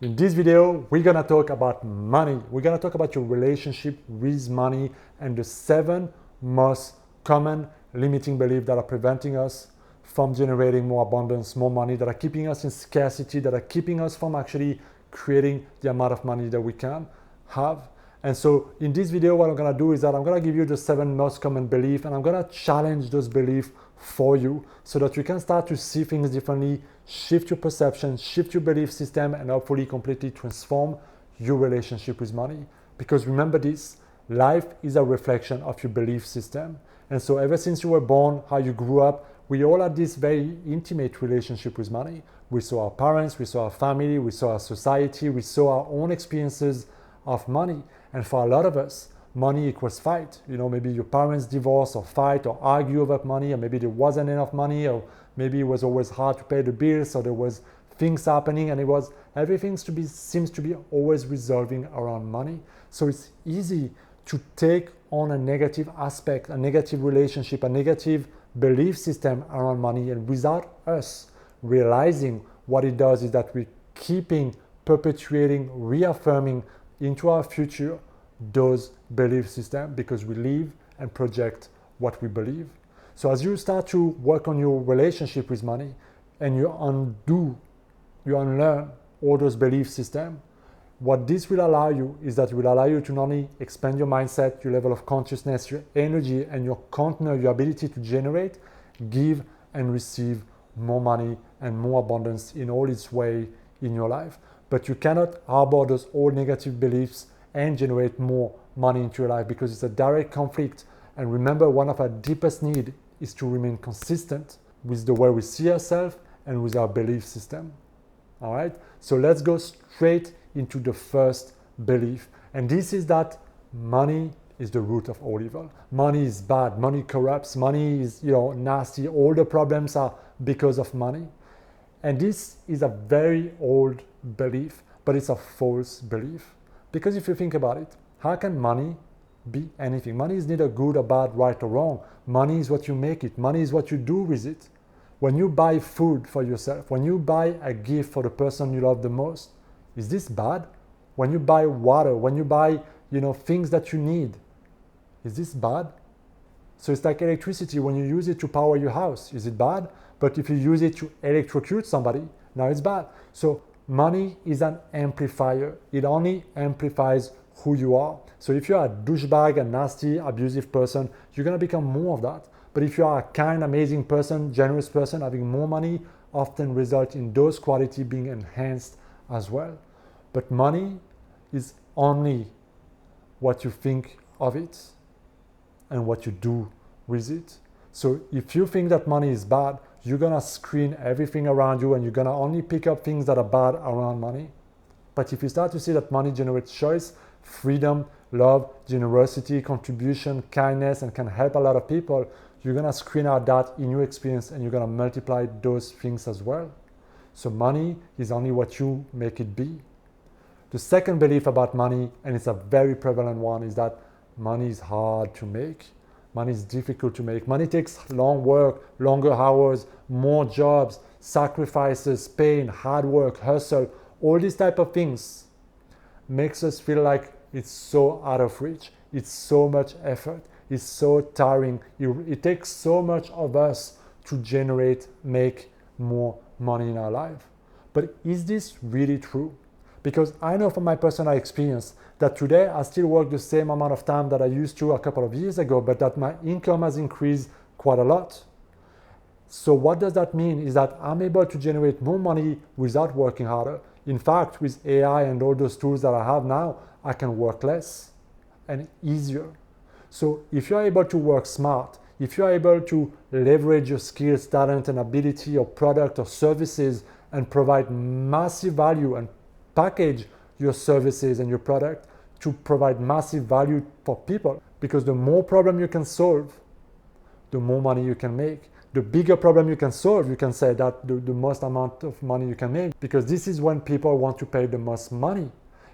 In this video, we're gonna talk about money. We're gonna talk about your relationship with money and the 7 most common limiting beliefs that are preventing us from generating more abundance, more money, that are keeping us in scarcity, that are keeping us from actually creating the amount of money that we can have. And so in this video, what I'm gonna do is that I'm gonna give you the 7 most common beliefs, and I'm gonna challenge those beliefs for you so that you can start to see things differently, shift your perception, shift your belief system, and hopefully completely transform your relationship with money. Because remember this, life is a reflection of your belief system. And so ever since you were born, how you grew up, we all had this very intimate relationship with money. We saw our parents, we saw our family, we saw our society, we saw our own experiences of money. And for a lot of us, money equals fight. You know, maybe your parents divorce or fight or argue about money, or maybe there wasn't enough money, or maybe it was always hard to pay the bills, or there was things happening, and everything seems to be always resolving around money. So it's easy to take on a negative aspect, a negative relationship, a negative belief system around money, and without us realizing what it does is that we're keeping, perpetuating, reaffirming into our future those belief systems, because we live and project what we believe. So as you start to work on your relationship with money and you unlearn all those belief systems, what this will allow you is that it will allow you to not only expand your mindset, your level of consciousness, your energy, and your container, your ability to generate, give, and receive more money and more abundance in all its way in your life. But you cannot harbor those old negative beliefs and generate more money into your life, because it's a direct conflict. And remember, one of our deepest needs is to remain consistent with the way we see ourselves and with our belief system. All right, so let's go straight into the first belief, and this is that money is the root of all evil. Money is bad, money corrupts, money is nasty, all the problems are because of money. And this is a very old belief, but it's a false belief. Because if you think about it, how can money be anything? Money is neither good or bad, right or wrong. Money is what you make it. Money is what you do with it. When you buy food for yourself, when you buy a gift for the person you love the most, is this bad? When you buy water, when you buy things that you need, is this bad? So it's like electricity. When you use it to power your house, is it bad? But if you use it to electrocute somebody, now it's bad. So money is an amplifier. It only amplifies who you are. So if you're a douchebag, a nasty, abusive person, you're going to become more of that. But if you are a kind, amazing person, generous person, having more money often result in those qualities being enhanced as well. But money is only what you think of it and what you do with it. So if you think that money is bad, you're gonna screen everything around you and you're gonna only pick up things that are bad around money. But if you start to see that money generates choice, freedom, love, generosity, contribution, kindness, and can help a lot of people, you're gonna screen out that in your experience and you're gonna multiply those things as well. So money is only what you make it be. The second belief about money, and it's a very prevalent one, is that money is hard to make. Money is difficult to make. Money takes long work, longer hours, more jobs, sacrifices, pain, hard work, hustle. All these type of things makes us feel like it's so out of reach. It's so much effort. It's so tiring. It takes so much of us to make more money in our life. But is this really true? Because I know from my personal experience that today I still work the same amount of time that I used to a couple of years ago, but that my income has increased quite a lot. So what does that mean? Is that I'm able to generate more money without working harder. In fact, with AI and all those tools that I have now, I can work less and easier. So if you're able to work smart, if you're able to leverage your skills, talent, and ability or product or services and provide massive value and package your services and your product to provide massive value for people, because the more problem you can solve, the more money you can make. The bigger problem you can solve, you can say that the most amount of money you can make, because this is when people want to pay the most money.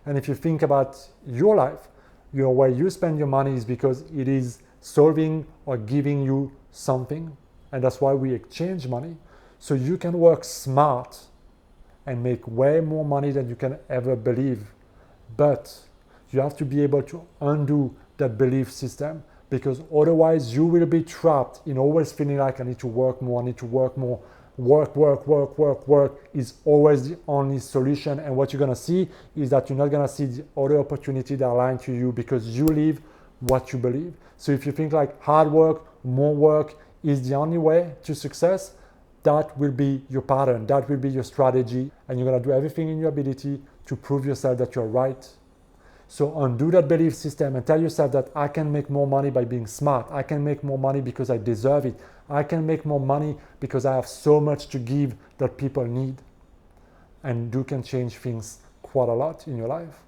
And if you think about your life, where you spend your money is because it is solving or giving you something, and that's why we exchange money. So you can work smart and make way more money than you can ever believe. But you have to be able to undo that belief system, because otherwise you will be trapped in always feeling like I need to work more, I need to work more. Work is always the only solution. And what you're going to see is that you're not going to see the other opportunity that align to you, because you live what you believe. So if you think like hard work, more work is the only way to success, that will be your pattern, that will be your strategy, and you're going to do everything in your ability to prove yourself that you're right. So undo that belief system and tell yourself that I can make more money by being smart. I can make more money because I deserve it. I can make more money because I have so much to give that people need. And you can change things quite a lot in your life.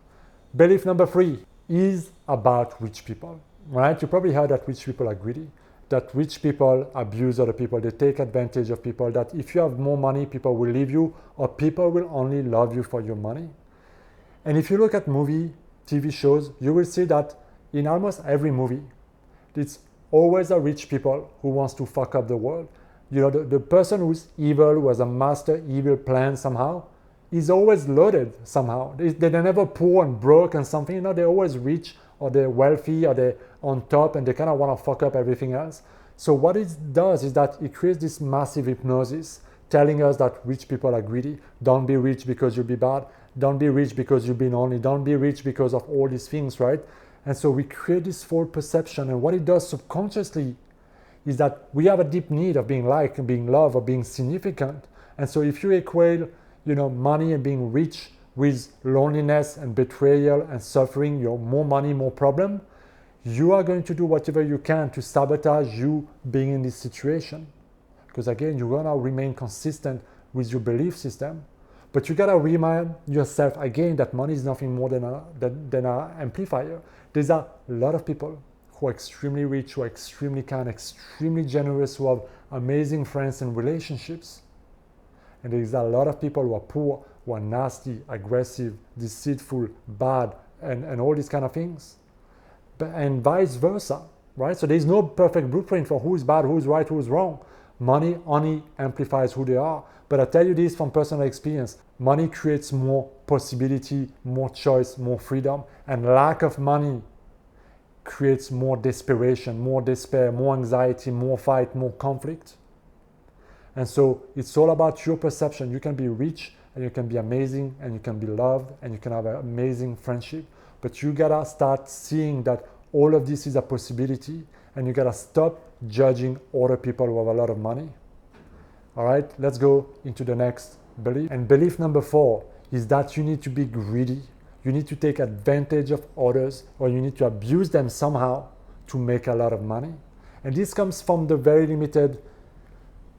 Belief number 3 is about rich people, right? You probably heard that rich people are greedy, that rich people abuse other people, they take advantage of people, that if you have more money, people will leave you, or people will only love you for your money. And if you look at movie, TV shows, you will see that in almost every movie, it's always a rich people who wants to fuck up the world. You know, the person who's evil, who has a master evil plan somehow, is always loaded somehow. They're never poor and broke and something, you know, they're always rich, or they're wealthy, or they're on top, and they kind of want to fuck up everything else. So what it does is that it creates this massive hypnosis telling us that rich people are greedy. Don't be rich because you'll be bad. Don't be rich because you've been lonely. Don't be rich because of all these things, right? And so we create this false perception. And what it does subconsciously is that we have a deep need of being liked and being loved or being significant. And so if you equate, money and being rich with loneliness and betrayal and suffering, more money, more problem, you are going to do whatever you can to sabotage you being in this situation. Because again, you're gonna remain consistent with your belief system. But you gotta remind yourself again that money is nothing more than an amplifier. There's a lot of people who are extremely rich, who are extremely kind, extremely generous, who have amazing friends and relationships. And there's a lot of people who are poor, who are nasty, aggressive, deceitful, bad, and all these kind of things. And vice versa, right? So there's no perfect blueprint for who's bad, who's right, who's wrong. Money only amplifies who they are. But I tell you this from personal experience, money creates more possibility, more choice, more freedom, and lack of money creates more desperation, more despair, more anxiety, more fight, more conflict. And so it's all about your perception. You can be rich and you can be amazing and you can be loved and you can have an amazing friendship, but you gotta start seeing that all of this is a possibility, and you gotta stop judging other people who have a lot of money. All right, let's go into the next belief. And belief number 4 is that you need to be greedy. You need to take advantage of others, or you need to abuse them somehow to make a lot of money. And this comes from the very limited,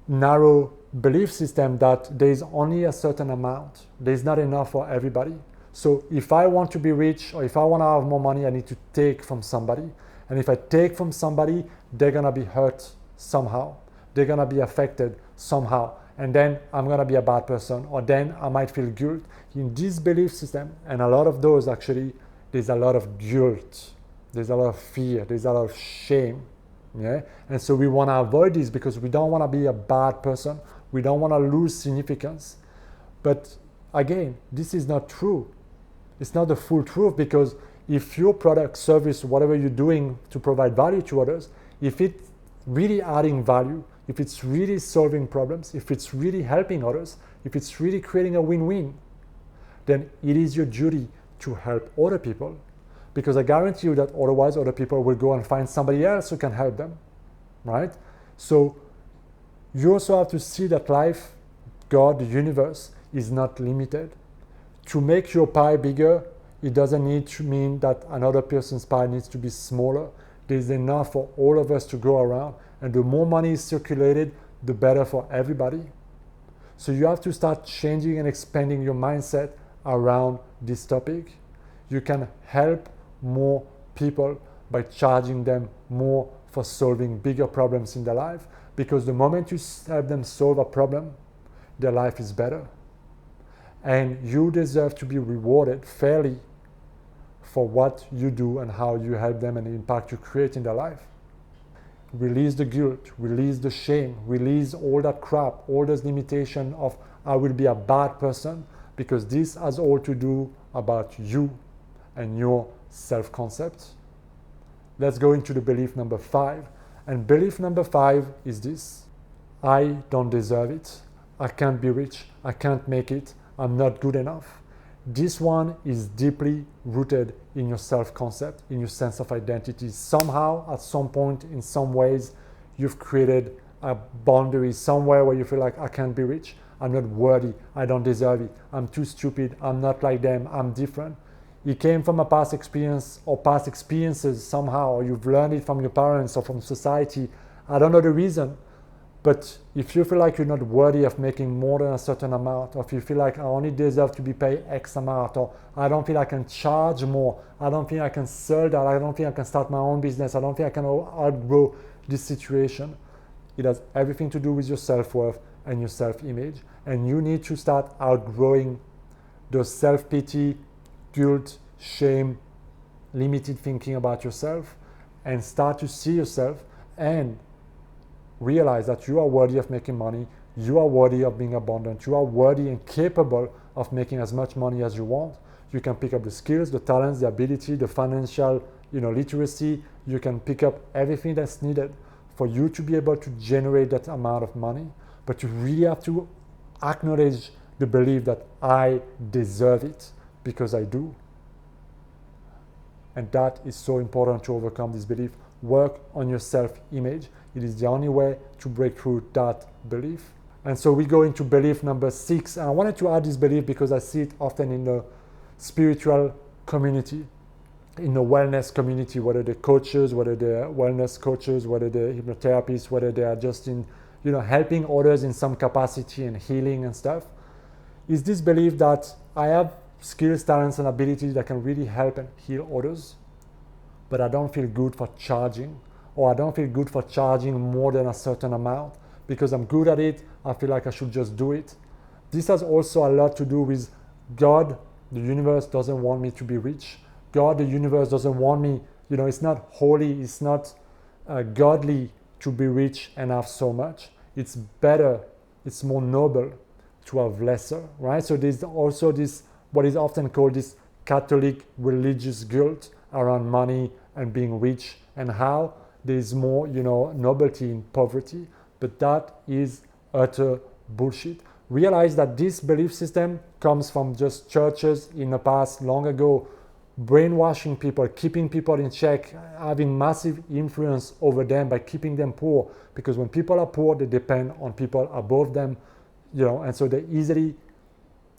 narrow belief system that there is only a certain amount. There's not enough for everybody. So if I want to be rich, or if I want to have more money, I need to take from somebody. And if I take from somebody, they're gonna be hurt somehow. They're gonna be affected somehow. And then I'm gonna be a bad person, or then I might feel guilt. In this belief system, and a lot of those actually, there's a lot of guilt. There's a lot of fear. There's a lot of shame. Yeah? And so we wanna avoid this because we don't wanna be a bad person. We don't wanna lose significance. But again, this is not true. It's not the full truth, because if your product, service, whatever you're doing to provide value to others, if it's really adding value, if it's really solving problems, if it's really helping others, if it's really creating a win-win, then it is your duty to help other people. Because I guarantee you that otherwise other people will go and find somebody else who can help them, right? So you also have to see that life, God, the universe, is not limited. To make your pie bigger, it doesn't need to mean that another person's pie needs to be smaller. There's enough for all of us to go around, and the more money is circulated, the better for everybody. So you have to start changing and expanding your mindset around this topic. You can help more people by charging them more for solving bigger problems in their life, because the moment you help them solve a problem, their life is better. And you deserve to be rewarded fairly for what you do and how you help them and the impact you create in their life. Release the guilt, release the shame, release all that crap, all those limitations of I will be a bad person, because this has all to do about you and your self-concept. Let's go into the belief number 5. And belief number 5 is this: I don't deserve it. I can't be rich. I can't make it. I'm not good enough. This one is deeply rooted in your self-concept, in your sense of identity. Somehow, at some point, in some ways, you've created a boundary somewhere where you feel like, I can't be rich. I'm not worthy. I don't deserve it. I'm too stupid. I'm not like them. I'm different. It came from a past experience or past experiences somehow, or you've learned it from your parents or from society. I don't know the reason, but if you feel like you're not worthy of making more than a certain amount, or if you feel like I only deserve to be paid X amount, or I don't feel I can charge more, I don't think I can sell that, I don't think I can start my own business, I don't think I can outgrow this situation, it has everything to do with your self-worth and your self-image. And you need to start outgrowing those self-pity, guilt, shame, limited thinking about yourself, and start to see yourself and realize that you are worthy of making money, you are worthy of being abundant, you are worthy and capable of making as much money as you want. You can pick up the skills, the talents, the ability, the financial literacy. You can pick up everything that's needed for you to be able to generate that amount of money. But you really have to acknowledge the belief that I deserve it, because I do. And that is so important to overcome this belief. Work on your self-image. It is the only way to break through that belief. And so we go into belief number 6. And I wanted to add this belief because I see it often in the spiritual community, in the wellness community, whether they're coaches, whether they're wellness coaches, whether they're hypnotherapists, whether they are just in, helping others in some capacity and healing and stuff, is this belief that I have skills, talents, and abilities that can really help and heal others, but I don't feel good for charging, or I don't feel good for charging more than a certain amount because I'm good at it. I feel like I should just do it. This has also a lot to do with God. The universe doesn't want me to be rich. God, the universe doesn't want me, it's not holy, it's not godly to be rich and have so much. It's better, it's more noble to have lesser, right? So there's also this, what is often called this Catholic religious guilt around money and being rich, and how there's more, nobility in poverty. But that is utter bullshit. Realize that this belief system comes from just churches in the past long ago, brainwashing people, keeping people in check, having massive influence over them by keeping them poor. Because when people are poor, they depend on people above them, and so they easily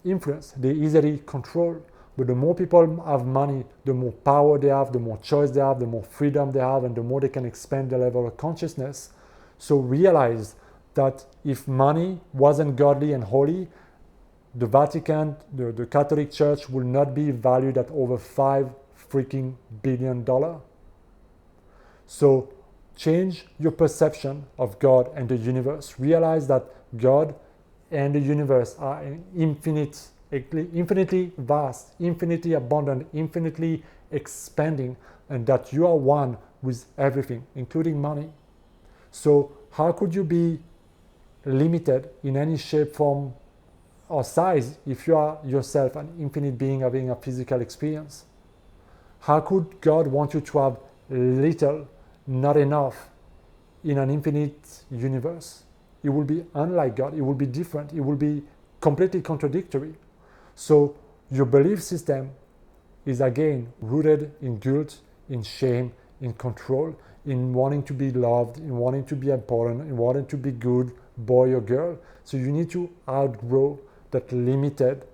influence, they easily control. But the more people have money, the more power they have, the more choice they have, the more freedom they have, and the more they can expand their level of consciousness. So realize that if money wasn't godly and holy, the Vatican, the Catholic Church will not be valued at over $5 billion. So change your perception of God and the universe. Realize that God and the universe are infinitely vast, infinitely abundant, infinitely expanding, and that you are one with everything, including money. So how could you be limited in any shape, form, or size if you are yourself an infinite being having a physical experience? How could God want you to have little, not enough, in an infinite universe? It will be unlike God. It will be different. It will be completely contradictory. So your belief system is again rooted in guilt, in shame, in control, in wanting to be loved, in wanting to be important, in wanting to be good, boy or girl. So you need to outgrow that limited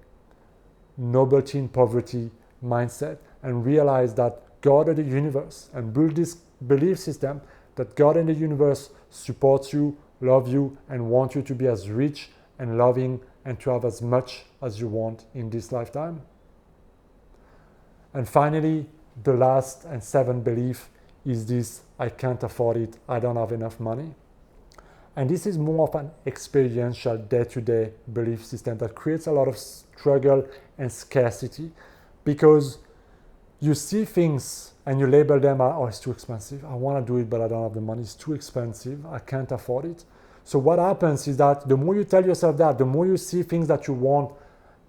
nobility in poverty mindset and realize that God or the universe, and build this belief system that God and the universe supports you, love you, and want you to be as rich and loving and to have as much as you want in this lifetime. And finally, the last and seventh belief is this: I can't afford it, I don't have enough money. And this is more of an experiential day-to-day belief system that creates a lot of struggle and scarcity, because you see things and you label them as, oh, it's too expensive. I want to do it, but I don't have the money. It's too expensive. I can't afford it. So what happens is that the more you tell yourself that, the more you see things that you want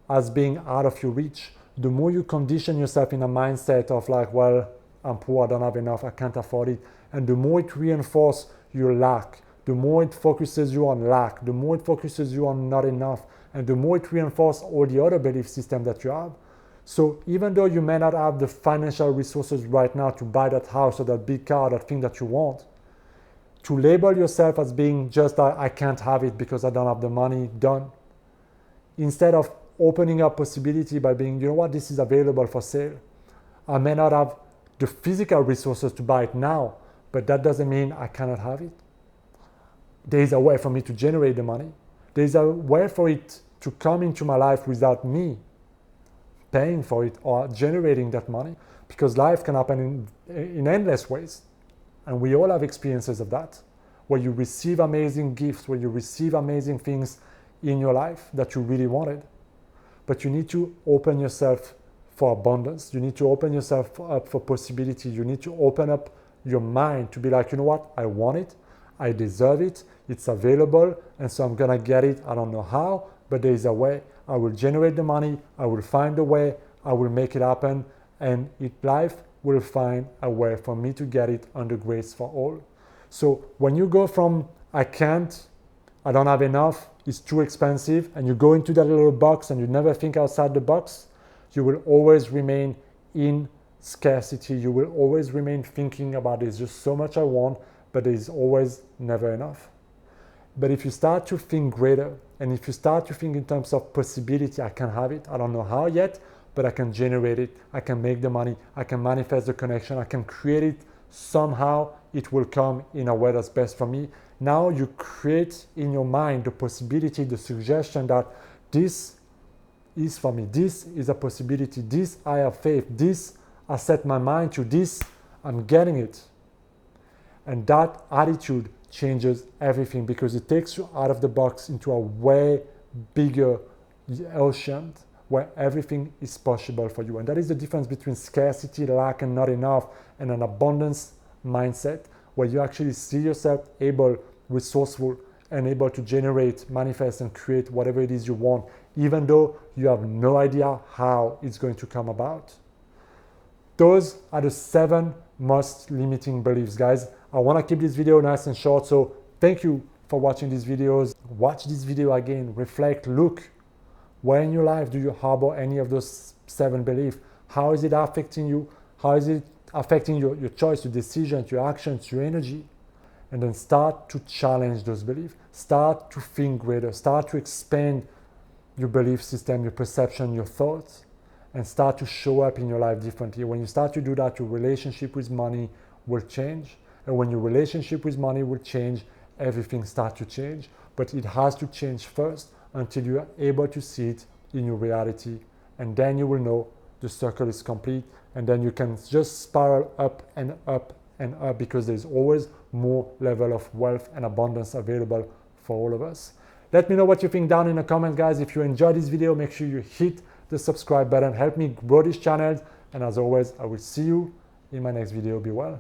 as being out of your reach, the more you condition yourself in a mindset of like, well, I'm poor, I don't have enough, I can't afford it, and the more it reinforces your lack, the more it focuses you on lack, the more it focuses you on not enough, and the more it reinforces all the other belief systems that you have. So even though you may not have the financial resources right now to buy that house or that big car, that thing that you want, to label yourself as being just I can't have it because I don't have the money, done. Instead of opening up possibility by being, you know what, this is available for sale. I may not have the physical resources to buy it now, but that doesn't mean I cannot have it. There is a way for me to generate the money. There is a way for it to come into my life without me paying for it or generating that money, because life can happen in endless ways. And we all have experiences of that, where you receive amazing gifts, where you receive amazing things in your life that you really wanted. But you need to open yourself for abundance. You need to open yourself up for possibility. You need to open up your mind to be like, you know what, I want it, I deserve it, it's available, and so I'm gonna get it. I don't know how, but there is a way. I will generate the money, I will find a way, I will make it happen, and life will find a way for me to get it under grace for all. So when you go from I can't, I don't have enough, it's too expensive, and you go into that little box and you never think outside the box, you will always remain in scarcity. You will always remain thinking about there's just so much I want, but there's always never enough. But if you start to think greater, and if you start to think in terms of possibility, I can have it, I don't know how yet, but I can generate it, I can make the money, I can manifest the connection, I can create it somehow, it will come in a way that's best for me. Now you create in your mind the possibility, the suggestion that this is for me, this is a possibility, this I have faith, this I set my mind to, this I'm getting it. And that attitude changes everything, because it takes you out of the box into a way bigger ocean where everything is possible for you. And that is the difference between scarcity, lack, and not enough, and an abundance mindset where you actually see yourself able, resourceful, and able to generate, manifest, and create whatever it is you want, even though you have no idea how it's going to come about. Those are the 7 most limiting beliefs, guys. I want to keep this video nice and short, so thank you for watching these videos. Watch this video again, reflect, look. Where in your life do you harbor any of those 7 beliefs? How is it affecting you? How is it affecting your choice, your decisions, your actions, your energy? And then start to challenge those beliefs. Start to think greater. Start to expand your belief system, your perception, your thoughts, and start to show up in your life differently. When you start to do that, your relationship with money will change. And when your relationship with money will change, everything starts to change. But it has to change first until you are able to see it in your reality. And then you will know the circle is complete. And then you can just spiral up and up and up, because there's always more level of wealth and abundance available for all of us. Let me know what you think down in the comments, guys. If you enjoyed this video, make sure you hit the subscribe button. Help me grow this channel. And as always, I will see you in my next video. Be well.